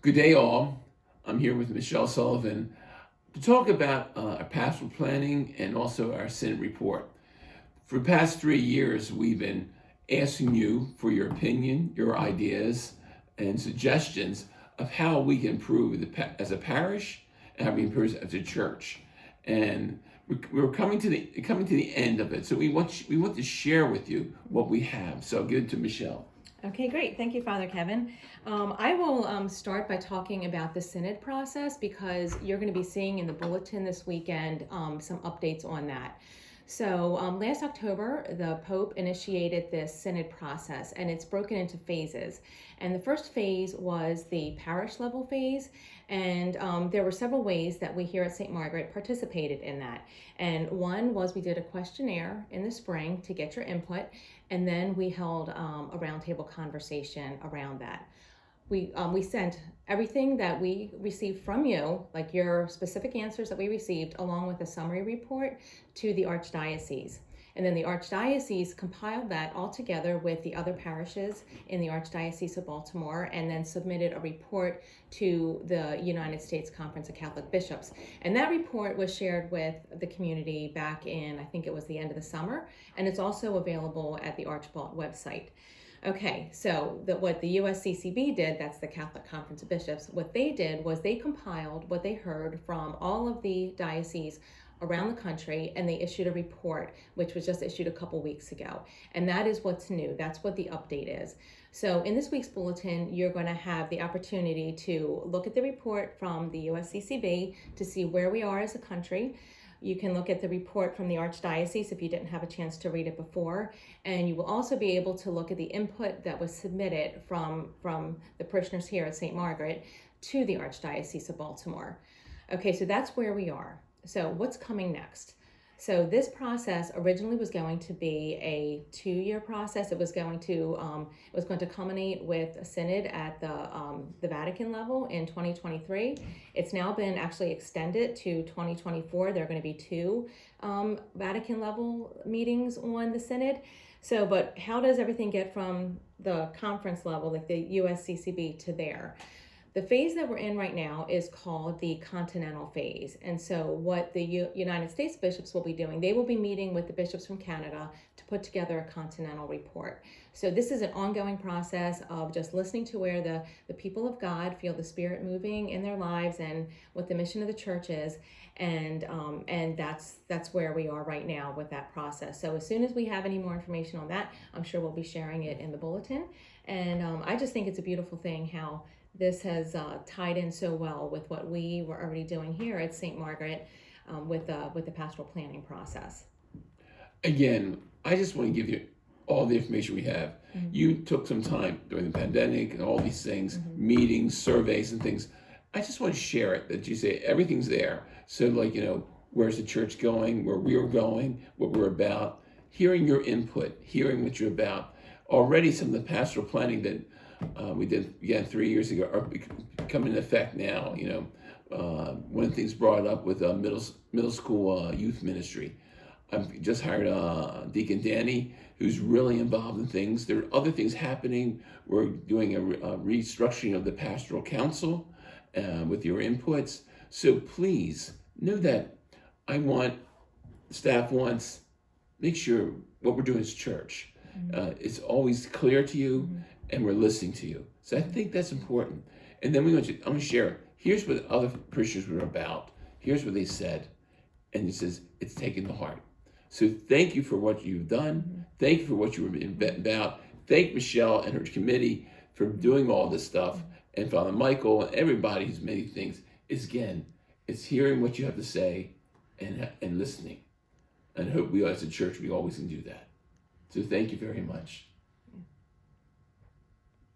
Good day, all. I'm here with Michelle Sullivan to talk about our pastoral planning and also our Synod report. For the past 3 years, we've been asking you for your opinion, your ideas, and suggestions of how we can improve as a parish and how we improve as a church. And we're coming to the end of it, so we want to share with you what we have. So I'll give it to Michelle. Okay, great. Thank you, Father Kevin. I will start by talking about the Synod process because you're going to be seeing in the bulletin this weekend some updates on that. So last October, the Pope initiated this Synod process, and it's broken into phases. And the first phase was the parish level phase, and there were several ways that we here at St. Margaret participated in that. And one was we did a questionnaire in the spring to get your input, and then we held a roundtable conversation around that. We sent everything that we received from you, like your specific answers that we received, along with a summary report to the Archdiocese. And then the Archdiocese compiled that all together with the other parishes in the Archdiocese of Baltimore and then submitted a report to the United States Conference of Catholic Bishops. And that report was shared with the community back in, I think it was the end of the summer, and it's also available at the Archbalt website. Okay, so what the USCCB did, that's the Catholic Conference of Bishops, what they did was they compiled what they heard from all of the dioceses around the country, and they issued a report, which was just issued a couple weeks ago. And that is what's new. That's what the update is. So in this week's bulletin, you're going to have the opportunity to look at the report from the USCCB to see where we are as a country. You can look at the report from the Archdiocese if you didn't have a chance to read it before, and you will also be able to look at the input that was submitted from the parishioners here at St. Margaret to the Archdiocese of Baltimore. Okay, so that's where we are. So what's coming next? So this process originally was going to be a 2-year process. It was going to culminate with a synod at the Vatican level in 2023. It's now been actually extended to 2024. There are going to be 2 Vatican level meetings on the synod. So, but how does everything get from the conference level, like the USCCB, to there? The phase that we're in right now is called the continental phase. And so what the United States bishops will be doing, they will be meeting with the bishops from Canada to put together a continental report. So this is an ongoing process of just listening to where the people of God feel the Spirit moving in their lives and what the mission of the church is. And that's where we are right now with that process. So as soon as we have any more information on that, I'm sure we'll be sharing it in the bulletin. And I just think it's a beautiful thing how this has tied in so well with what we were already doing here at St. Margaret with the pastoral planning process. Again, I just want to give you all the information we have. Mm-hmm. You took some time during the pandemic and all these things, mm-hmm. meetings, surveys, and things. I just want to share it, that you say everything's there. So where's the church going, where we're going, what we're about, hearing your input, hearing what you're about. Already some of the pastoral planning that we did again 3 years ago are becoming in effect now. One of the things brought up with middle school youth ministry. I've just hired Deacon Danny, who's really involved in things. There are other things happening. We're doing a restructuring of the pastoral council with your inputs. So please know that staff wants, make sure what we're doing is church. Mm-hmm. It's always clear to you. Mm-hmm. And we're listening to you. So I think that's important. And then I'm going to share it. Here's what other parishioners were about. Here's what they said. And it says, it's taken to heart. So thank you for what you've done. Mm-hmm. Thank you for what you were about. Thank Michelle and her committee for doing all this stuff. Mm-hmm. And Father Michael and everybody who's made things. It's hearing what you have to say and listening. And I hope we as a church, we always can do that. So thank you very much.